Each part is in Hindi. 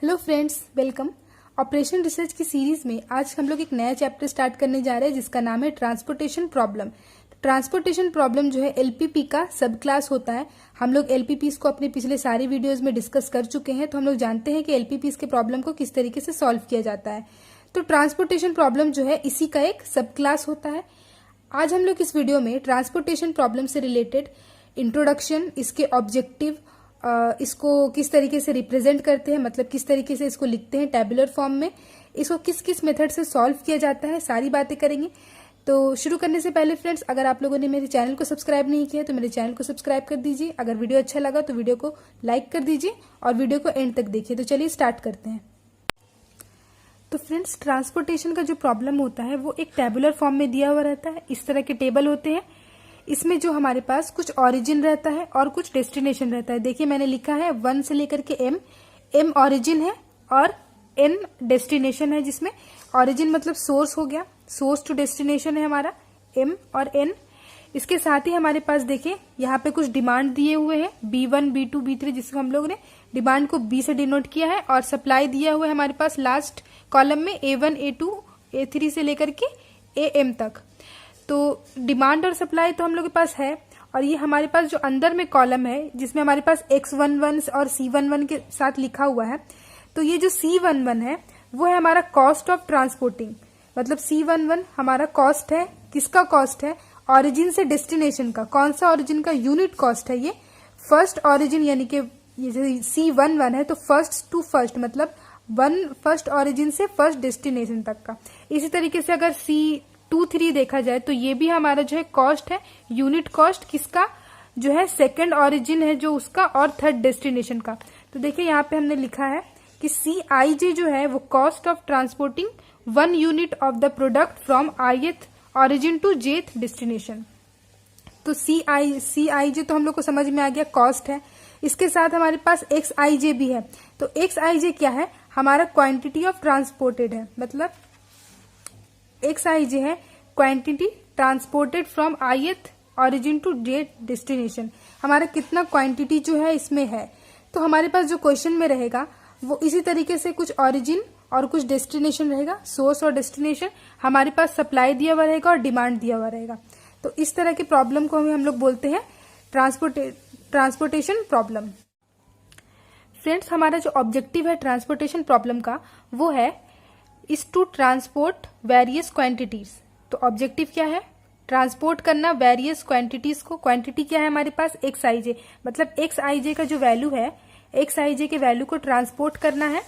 Hello friends, welcome. Operation research की सीरीज में आज हम लोग एक नया चैप्टर स्टार्ट करने जा रहे हैं जिसका नाम है ट्रांसपोर्टेशन प्रॉब्लम। ट्रांसपोर्टेशन प्रॉब्लम जो है एलपीपी का सब क्लास होता है। हम लोग एलपीपीज को अपने पिछले सारे वीडियोस में डिस्कस कर चुके हैं, तो हम लोग जानते हैं कि एलपीपीज के प्रॉब्लम को किस तरीके से सॉल्व किया जाता है। तो ट्रांसपोर्टेशन प्रॉब्लम जो है इसी का एक सब क्लास होता है। आज हम लोग इस वीडियो में ट्रांसपोर्टेशन प्रॉब्लम से रिलेटेड इंट्रोडक्शन, इसके ऑब्जेक्टिव, इसको किस तरीके से रिप्रेजेंट करते हैं, मतलब किस तरीके से इसको लिखते हैं टेबुलर फॉर्म में, इसको किस किस मेथड से सॉल्व किया जाता है, सारी बातें करेंगे। तो शुरू करने से पहले फ्रेंड्स, अगर आप लोगों ने मेरे चैनल को सब्सक्राइब नहीं किया तो मेरे चैनल को सब्सक्राइब कर दीजिए। अगर वीडियो अच्छा लगा तो वीडियो को लाइक कर दीजिए और वीडियो को एंड तक देखिए। तो चलिए स्टार्ट करते हैं। तो फ्रेंड्स, ट्रांसपोर्टेशन का जो प्रॉब्लम होता है वो एक टेबुलर फॉर्म में दिया हुआ रहता है। इस तरह के टेबल होते हैं। इसमें जो हमारे पास कुछ ऑरिजिन रहता है और कुछ डेस्टिनेशन रहता है। देखिए मैंने लिखा है 1 से लेकर के एम ऑरिजिन है और एन डेस्टिनेशन है, जिसमें ऑरिजिन मतलब सोर्स हो गया, सोर्स टू डेस्टिनेशन है हमारा एम और एन। इसके साथ ही हमारे पास देखिए यहाँ पे कुछ डिमांड दिए हुए हैं B1, B2, B3, जिसको हम लोग ने डिमांड को B से डिनोट किया है, और सप्लाई दिया हुआ है हमारे पास लास्ट कॉलम में A1, A2, A3 से लेकर के AM तक। तो डिमांड और सप्लाई तो हम लोग के पास है, और ये हमारे पास जो अंदर में कॉलम है जिसमें हमारे पास X11 और C11 के साथ लिखा हुआ है, तो ये जो C11 है वो है हमारा कॉस्ट ऑफ ट्रांसपोर्टिंग। मतलब C11 हमारा कॉस्ट है। किसका कॉस्ट है? ऑरिजिन से डेस्टिनेशन का। कौन सा ऑरिजिन का? यूनिट कॉस्ट है ये। फर्स्ट ऑरिजिन यानी कि ये C11 है तो फर्स्ट टू फर्स्ट, मतलब फर्स्ट ऑरिजिन से फर्स्ट डेस्टिनेशन तक का। इसी तरीके से अगर C23 देखा जाए तो ये भी हमारा जो है कॉस्ट है, यूनिट कॉस्ट किसका? जो है सेकंड ऑरिजिन है जो उसका, और थर्ड डेस्टिनेशन का। तो देखिए यहाँ पे हमने लिखा है कि CIJ जो है वो cost of transporting 1 unit of the product from ith origin to jth destination. तो CIJ तो हम लोग को समझ में आ गया, कॉस्ट है। इसके साथ हमारे पास XIJ भी है। तो XIJ क्या है? हमारा क्वांटिटी ऑफ ट्रांसपोर्टेड है। मतलब XIJ है quantity transported from ith origin to jth destination. हमारा कितना क्वांटिटी जो है इसमें है। तो हमारे पास जो क्वेश्चन में रहेगा वो इसी तरीके से कुछ ऑरिजिन और कुछ डेस्टिनेशन रहेगा, सोर्स और डेस्टिनेशन। हमारे पास सप्लाई दिया हुआ रहेगा और डिमांड दिया हुआ रहेगा। तो इस तरह के प्रॉब्लम को हम लोग बोलते हैं ट्रांसपोर्टेशन प्रॉब्लम। फ्रेंड्स, हमारा जो ऑब्जेक्टिव है ट्रांसपोर्टेशन प्रॉब्लम का वो है is to transport various quantities. तो ऑब्जेक्टिव क्या है? ट्रांसपोर्ट करना वेरियस क्वांटिटीज को। क्वांटिटी क्या है हमारे पास? XIJ। मतलब XIJ का जो वैल्यू है, XIJ के वैल्यू को ट्रांसपोर्ट करना है।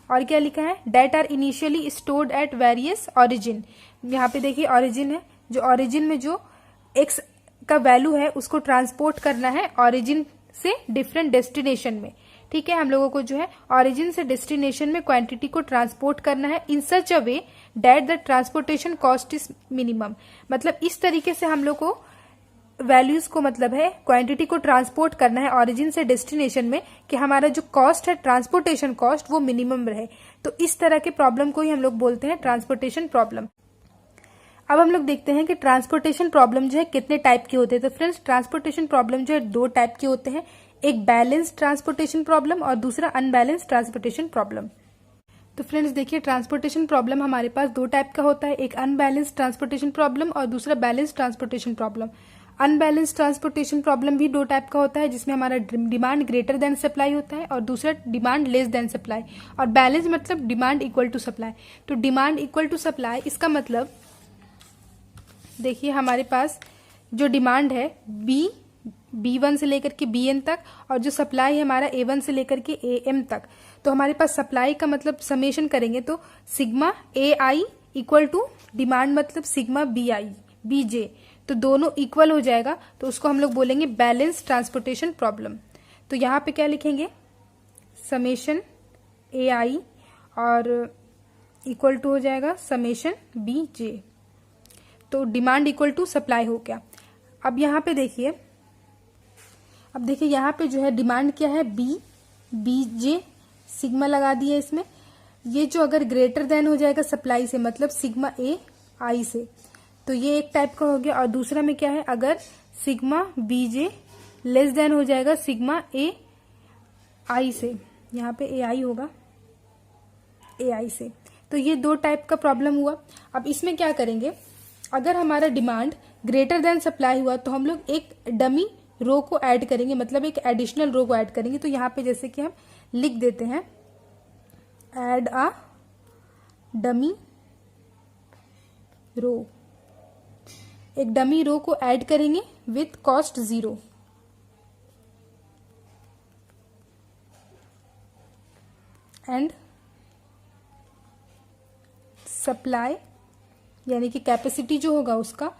और क्या लिखा है? That are initially stored at various origin. यहाँ पे देखिए ऑरिजिन है, जो ऑरिजिन में जो X का वैल्यू है उसको ट्रांसपोर्ट करना है ऑरिजिन से डिफरेंट डेस्टिनेशन में। ठीक है, हम लोगों को जो है ऑरिजिन से डेस्टिनेशन में क्वांटिटी को ट्रांसपोर्ट करना है in such a way that the transportation cost is minimum. मतलब इस तरीके से हम लोग को वैल्यूज को, मतलब है क्वांटिटी को ट्रांसपोर्ट करना है ऑरिजिन से डेस्टिनेशन में कि हमारा जो कॉस्ट है ट्रांसपोर्टेशन कॉस्ट वो मिनिमम रहे। तो इस तरह के प्रॉब्लम को ही हम लोग बोलते हैं ट्रांसपोर्टेशन प्रॉब्लम। अब हम लोग देखते हैं कि ट्रांसपोर्टेशन प्रॉब्लम जो है कितने टाइप के होते हैं। तो फ्रेंड्स, ट्रांसपोर्टेशन प्रॉब्लम जो है 2 टाइप के होते हैं, एक बैलेंस ट्रांसपोर्टेशन प्रॉब्लम और दूसरा अनबैलेंस ट्रांसपोर्टेशन प्रॉब्लम। तो फ्रेंड्स देखिए, ट्रांसपोर्टेशन प्रॉब्लम हमारे पास 2 टाइप का होता है, एक अनबैलेंस ट्रांसपोर्टेशन प्रॉब्लम और दूसरा balance transportation problem. Unbalance transportation problem भी 2 टाइप का होता है, जिसमें हमारा डिमांड ग्रेटर देन सप्लाई होता है और दूसरा डिमांड लेस देन सप्लाई। और बैलेंस मतलब डिमांड इक्वल टू सप्लाई। तो डिमांड इक्वल टू सप्लाई, इसका मतलब देखिए हमारे पास जो डिमांड है B1 से लेकर के BN तक, और जो सप्लाई है हमारा A1 से लेकर के AM तक। तो हमारे पास सप्लाई का मतलब समेशन करेंगे तो sigma AI equal to demand मतलब सिग्मा BJ। तो दोनों इक्वल हो जाएगा, तो उसको हम लोग बोलेंगे बैलेंस ट्रांसपोर्टेशन प्रॉब्लम। तो यहाँ पे क्या लिखेंगे? समेशन AI और इक्वल टू हो जाएगा समेशन BJ। तो डिमांड इक्वल टू सप्लाई हो गया। अब यहाँ पे देखिए, यहाँ पे जो है डिमांड क्या है? BJ, सिग्मा लगा दिया इसमें। ये जो अगर ग्रेटर देन हो जाएगा सप्लाई से, मतलब सिग्मा AI से, तो ये एक टाइप का हो गया। और दूसरा में क्या है? अगर सिग्मा BJ लेस देन हो जाएगा सिग्मा AI से, यहाँ पे AI होगा, AI से। तो ये दो टाइप का प्रॉब्लम हुआ। अब इसमें क्या करेंगे, अगर हमारा डिमांड ग्रेटर देन सप्लाई हुआ तो हम लोग एक डमी रो को ऐड करेंगे, मतलब एक एडिशनल रो को ऐड करेंगे। तो यहाँ पे जैसे कि हम लिख देते हैं ऐड अ डमी रो, एक डमी रो को ऐड करेंगे विथ कॉस्ट 0 एंड सप्लाई यानी कि कैपेसिटी जो होगा उसका,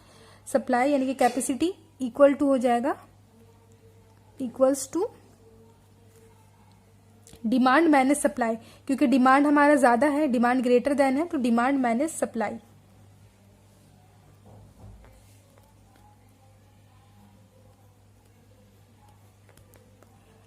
सप्लाई यानी कि कैपेसिटी इक्वल टू हो जाएगा, equals to demand minus supply, क्योंकि डिमांड हमारा ज्यादा है, डिमांड ग्रेटर देन है, तो डिमांड माइनस सप्लाई।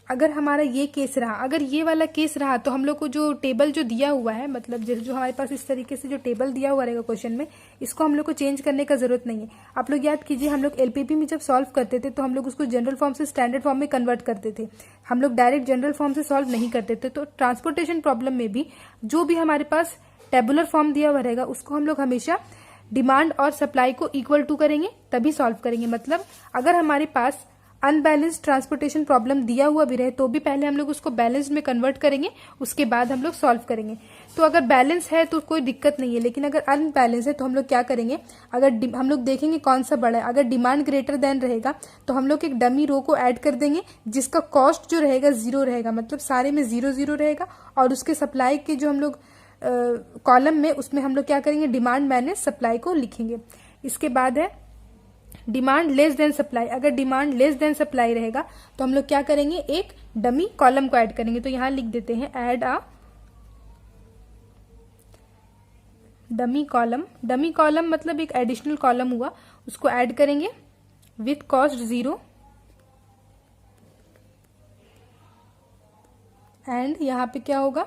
अगर हमारा ये केस रहा, अगर ये वाला केस रहा तो हम लोग को जो टेबल जो दिया हुआ है, मतलब जो हमारे पास इस तरीके से जो टेबल दिया हुआ रहेगा क्वेश्चन में, इसको हम लोग को चेंज करने का जरूरत नहीं है। आप लोग याद कीजिए, हम लोग एलपीपी में जब सॉल्व करते थे तो हम लोग उसको जनरल फॉर्म से स्टैंडर्ड फॉर्म में कन्वर्ट करते थे, हम लोग डायरेक्ट जनरल फॉर्म से सॉल्व नहीं करते थे। तो ट्रांसपोर्टेशन प्रॉब्लम में भी जो भी हमारे पास टेबुलर फॉर्म दिया हुआ रहेगा उसको हम लोग हमेशा डिमांड और सप्लाई को इक्वल टू करेंगे, तभी सॉल्व करेंगे। मतलब अगर हमारे पास अनबैलेंस्ड ट्रांसपोर्टेशन प्रॉब्लम दिया हुआ भी रहे तो भी पहले हम लोग उसको बैलेंस्ड में कन्वर्ट करेंगे, उसके बाद हम लोग सॉल्व करेंगे। तो अगर बैलेंस है तो कोई दिक्कत नहीं है, लेकिन अगर अनबैलेंस है तो हम लोग क्या करेंगे, अगर हम लोग देखेंगे कौन सा बड़ा है। अगर डिमांड ग्रेटर देन रहेगा तो हम लोग एक डमी रो को ऐड कर देंगे जिसका कॉस्ट जो रहेगा 0 रहेगा, मतलब सारे में 0 0 रहेगा। और उसके सप्लाई के जो हम लोग कॉलम में, उसमें हम लोग क्या करेंगे, डिमांड माइनस सप्लाई को लिखेंगे। इसके बाद है डिमांड लेस देन सप्लाई। अगर डिमांड लेस देन सप्लाई रहेगा तो हम लोग क्या करेंगे, एक डमी कॉलम को ऐड करेंगे। तो यहां लिख देते हैं add a dummy column. Dummy column मतलब एक एडिशनल कॉलम हुआ, उसको ऐड करेंगे विथ कॉस्ट 0 एंड यहां पे क्या होगा,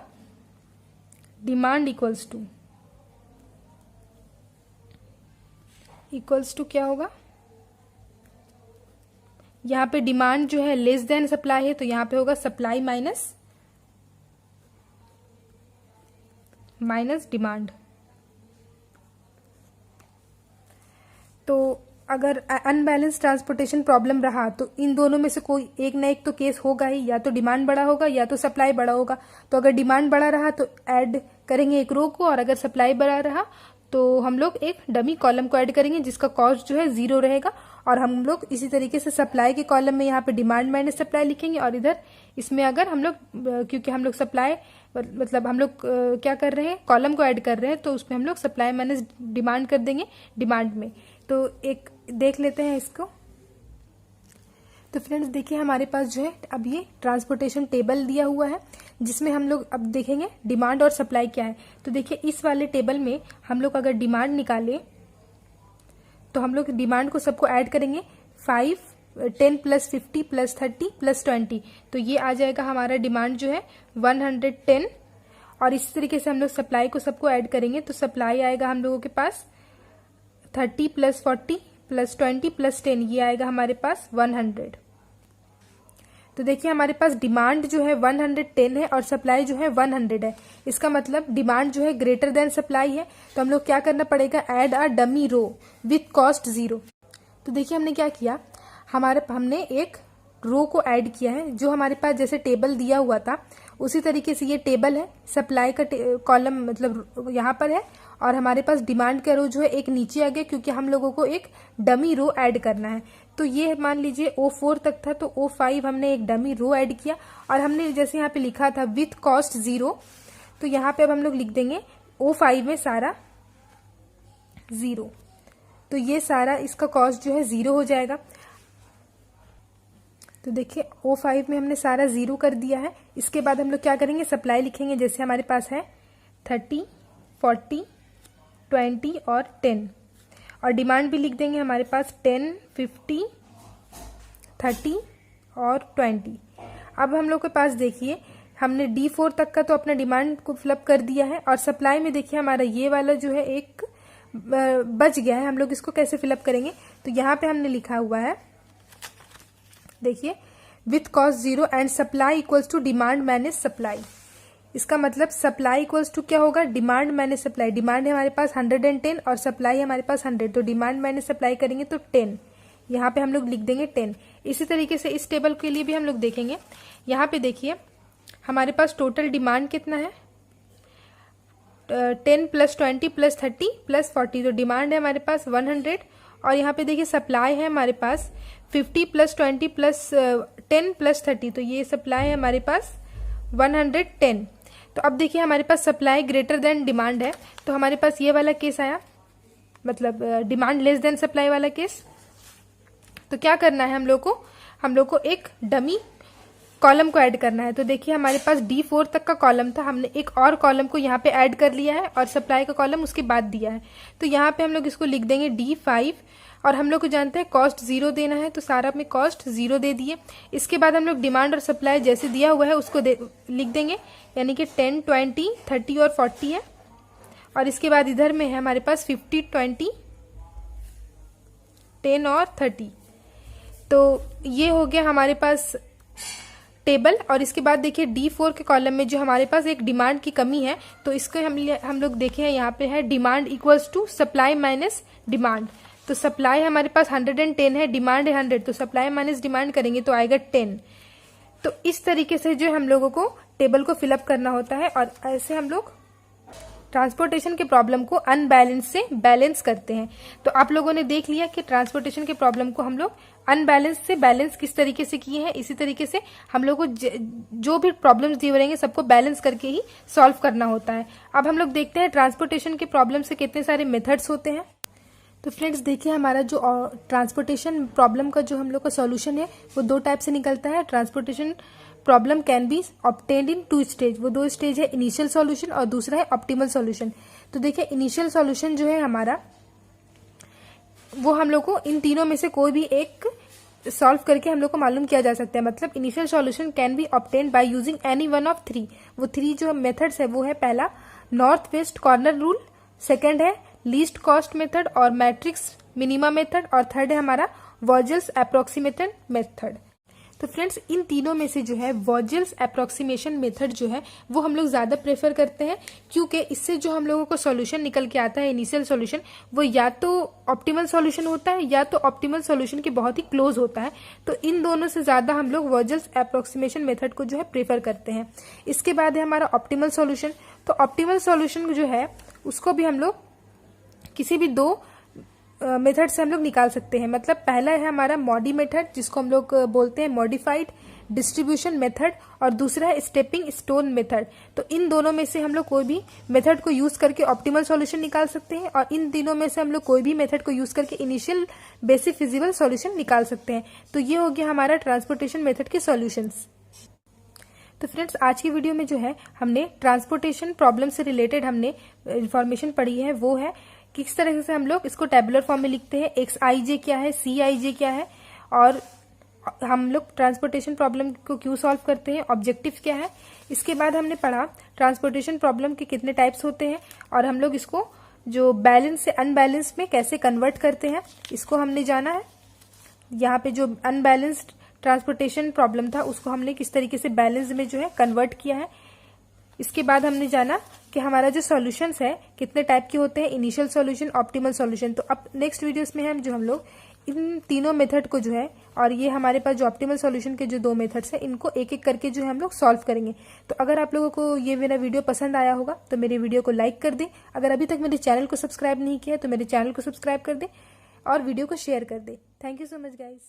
डिमांड इक्वल्स टू क्या होगा, यहाँ पे डिमांड जो है लेस देन सप्लाई है तो यहाँ पे होगा सप्लाई माइनस डिमांड। तो अगर अनबैलेंस ट्रांसपोर्टेशन प्रॉब्लम रहा तो इन दोनों में से कोई एक ना एक तो केस होगा ही, या तो डिमांड बड़ा होगा या तो सप्लाई बड़ा होगा। तो अगर डिमांड बड़ा रहा तो ऐड करेंगे एक रो को, और अगर सप्लाई बड़ा रहा तो हम लोग एक डमी कॉलम को ऐड करेंगे जिसका कॉस्ट जो है 0 रहेगा। और हम लोग इसी तरीके से सप्लाई के कॉलम में यहाँ पे डिमांड माइनस सप्लाई लिखेंगे, और इधर इसमें अगर हम लोग, क्योंकि हम लोग सप्लाई मतलब हम लोग क्या कर रहे हैं, कॉलम को ऐड कर रहे हैं, तो उसमें हम लोग सप्लाई माइनस डिमांड कर देंगे डिमांड में। तो एक देख लेते हैं इसको। तो फ्रेंड्स देखिए, हमारे पास जो है अब ये ट्रांसपोर्टेशन टेबल दिया हुआ है जिसमें हम लोग अब देखेंगे डिमांड और सप्लाई क्या है। तो देखिए इस वाले टेबल में हम लोग अगर डिमांड निकालें तो हम लोग डिमांड को सबको ऐड करेंगे, 5 10 प्लस 50 प्लस 30 प्लस 20। तो ये आ जाएगा हमारा डिमांड जो है 110। और इस तरीके से हम लोग सप्लाई को सबको ऐड करेंगे तो सप्लाई आएगा हम लोगों के पास 30 प्लस 40 प्लस 20 प्लस 10, ये आएगा हमारे पास 100। तो देखिए हमारे पास डिमांड जो है 110 है और सप्लाई जो है 100 है। इसका मतलब डिमांड जो है ग्रेटर देन सप्लाई है। तो हम लोग क्या करना पड़ेगा, add a dummy row with cost 0। तो देखिए हमने क्या किया, हमने एक रो को ऐड किया है जो हमारे पास जैसे टेबल दिया हुआ था उसी तरीके से ये टेबल है, सप्लाई का कॉलम मतलब यहाँ पर है, और हमारे पास डिमांड का रो जो है एक नीचे आ गया क्योंकि हम लोगों को एक डमी रो ऐड करना है। तो ये मान लीजिए O4 तक था, तो O5 हमने एक डमी रो ऐड किया, और हमने जैसे यहाँ पे लिखा था विथ कॉस्ट 0, तो यहाँ पे अब हम लोग लिख देंगे O5 में सारा 0। तो ये सारा इसका कॉस्ट जो है 0 हो जाएगा। तो देखिए O5 में हमने सारा 0 कर दिया है। इसके बाद हम लोग क्या करेंगे, सप्लाई लिखेंगे जैसे हमारे पास है 30 40 20 और 10, और डिमांड भी लिख देंगे हमारे पास 10 50 30 और 20। अब हम लोग के पास देखिए हमने D4 तक का तो अपना डिमांड को फिलअप कर दिया है, और सप्लाई में देखिए हमारा ये वाला जो है एक बच गया है। हम लोग इसको कैसे फिलअप करेंगे, तो यहाँ पे हमने लिखा हुआ है देखिए with cost 0 and supply equals to demand minus supply. इसका मतलब सप्लाई इक्वल्स टू क्या होगा, डिमांड माइनस सप्लाई। डिमांड है हमारे पास 110 और सप्लाई है हमारे पास 100, तो डिमांड माइनस सप्लाई करेंगे तो 10, यहाँ पे हम लोग लिख देंगे 10। इसी तरीके से इस टेबल के लिए भी हम लोग देखेंगे। यहाँ पे देखिए हमारे पास टोटल डिमांड कितना है, 10 + 20 + 30 + 40, तो डिमांड है हमारे पास 100। और यहाँ पे देखिए सप्लाई है हमारे पास 50 + 20 + 10 + 30, तो ये सप्लाई है हमारे पास 110। तो अब देखिए हमारे पास सप्लाई ग्रेटर देन डिमांड है, तो हमारे पास ये वाला केस आया, मतलब डिमांड लेस देन सप्लाई वाला केस। तो क्या करना है हम लोग को एक डमी कॉलम को ऐड करना है। तो देखिए हमारे पास D4 तक का कॉलम था, हमने एक और कॉलम को यहाँ पे ऐड कर लिया है और सप्लाई का कॉलम उसके बाद दिया है। तो यहाँ पे हम लोग इसको लिख देंगे D5, और हम लोग को जानते हैं कॉस्ट 0 देना है, तो सारा में कॉस्ट 0 दे दिए। इसके बाद हम लोग डिमांड और सप्लाई जैसे दिया हुआ है उसको लिख देंगे, यानी कि 10, 20, 30 और 40 है। और इसके बाद इधर में है हमारे पास 50, 20, 10 और 30। तो ये हो गया हमारे पास टेबल। और इसके बाद देखिए D4 के कॉलम में जो हमारे पास एक डिमांड की कमी है, तो इसको हम लोग देखें यहाँ पे है demand equals to supply minus demand. तो सप्लाई हमारे पास 110 है, डिमांड है 100, तो सप्लाई माइनस डिमांड करेंगे तो आएगा 10। तो इस तरीके से जो हम लोगों को टेबल को फिलअप करना होता है, और ऐसे हम लोग ट्रांसपोर्टेशन के प्रॉब्लम को अनबैलेंस से बैलेंस करते हैं। तो आप लोगों ने देख लिया कि ट्रांसपोर्टेशन के प्रॉब्लम को हम लोग अनबैलेंस से बैलेंस किस तरीके से किए हैं। इसी तरीके से हम लोग को जो भी प्रॉब्लम्स दिए रहेंगे सबको बैलेंस करके ही सॉल्व करना होता है। अब हम लोग देखते हैं ट्रांसपोर्टेशन के प्रॉब्लम से कितने सारे मेथड्स होते हैं। तो फ्रेंड्स देखिए हमारा जो ट्रांसपोर्टेशन प्रॉब्लम का जो हम लोग का सॉल्यूशन है वो 2 टाइप से निकलता है। Transportation problem can be obtained in 2 stage. वो 2 स्टेज है, इनिशियल सॉल्यूशन और दूसरा है ऑप्टिमल सॉल्यूशन। तो देखिए इनिशियल सॉल्यूशन जो है हमारा, वो हम लोग को इन तीनों में से कोई भी एक सॉल्व करके हम लोग को मालूम किया जा सकता है। मतलब initial solution can be obtained by using any one of 3। वो 3 जो मेथड्स है वो है, पहला north west corner rule, second है लीस्ट कॉस्ट मेथड और मैट्रिक्स मिनिमा मेथड, और थर्ड है हमारा वॉजल्स अप्रोक्सीमेशन मेथड। तो फ्रेंड्स इन तीनों में से जो है वॉजल्स अप्रोक्सीमेशन मेथड जो है वो हम लोग ज्यादा प्रेफर करते हैं, क्योंकि इससे जो हम लोगों को सॉल्यूशन निकल के आता है इनिशियल सॉल्यूशन, वो या तो ऑप्टिमल सॉल्यूशन होता है या तो ऑप्टिमल सॉल्यूशन के बहुत ही क्लोज होता है। तो इन दोनों से ज्यादा हम लोग वॉजल्स अप्रोक्सीमेशन मेथड को जो है प्रेफर करते हैं। इसके बाद है हमारा ऑप्टिमल सॉल्यूशन। तो ऑप्टिमल सॉल्यूशन जो है उसको भी हम लोग किसी भी 2 मेथड से हम लोग निकाल सकते हैं। मतलब पहला है हमारा मॉडी मेथड, जिसको हम लोग बोलते हैं मॉडिफाइड डिस्ट्रीब्यूशन मेथड, और दूसरा है स्टेपिंग स्टोन मेथड। तो इन दोनों में से हम लोग कोई भी मेथड को यूज करके ऑप्टिमल सॉल्यूशन निकाल सकते हैं, और इन तीनों में से हम लोग कोई भी मेथड को यूज करके इनिशियल बेसिक फिजिबल सॉल्यूशन निकाल सकते हैं। तो ये हो गया हमारा ट्रांसपोर्टेशन मेथड के सॉल्यूशंस। तो फ्रेंड्स आज की वीडियो में जो है हमने ट्रांसपोर्टेशन प्रॉब्लम से रिलेटेड हमने इंफॉर्मेशन पढ़ी है, वो है किस तरह से हम लोग इसको टेबुलर फॉर्म में लिखते हैं, XIJ क्या है, CIJ क्या है, और हम लोग ट्रांसपोर्टेशन प्रॉब्लम को क्यों सॉल्व करते हैं, ऑब्जेक्टिव क्या है। इसके बाद हमने पढ़ा ट्रांसपोर्टेशन प्रॉब्लम के कितने टाइप्स होते हैं, और हम लोग इसको जो बैलेंस से अनबैलेंस में कैसे कन्वर्ट करते हैं, इसको हमने जाना है। यहाँ पे जो अनबैलेंस्ड ट्रांसपोर्टेशन प्रॉब्लम था उसको हमने किस तरीके से बैलेंस में जो है कन्वर्ट किया है। इसके बाद हमने जाना कि हमारा जो सॉल्यूशंस है कितने टाइप के होते हैं, इनिशियल सॉल्यूशन, ऑप्टिमल सॉल्यूशन। तो अब नेक्स्ट वीडियोस में हम लोग इन तीनों मेथड को जो है, और ये हमारे पास जो ऑप्टिमल सॉल्यूशन के जो 2 मेथड्स हैं, इनको एक एक करके जो है हम लोग सॉल्व करेंगे। तो अगर आप लोगों को ये मेरा वीडियो पसंद आया होगा तो मेरे वीडियो को लाइक कर दें। अगर अभी तक मेरे चैनल को सब्सक्राइब नहीं किया है तो मेरे चैनल को सब्सक्राइब कर दें और वीडियो को शेयर कर दें। Thank you so much guys.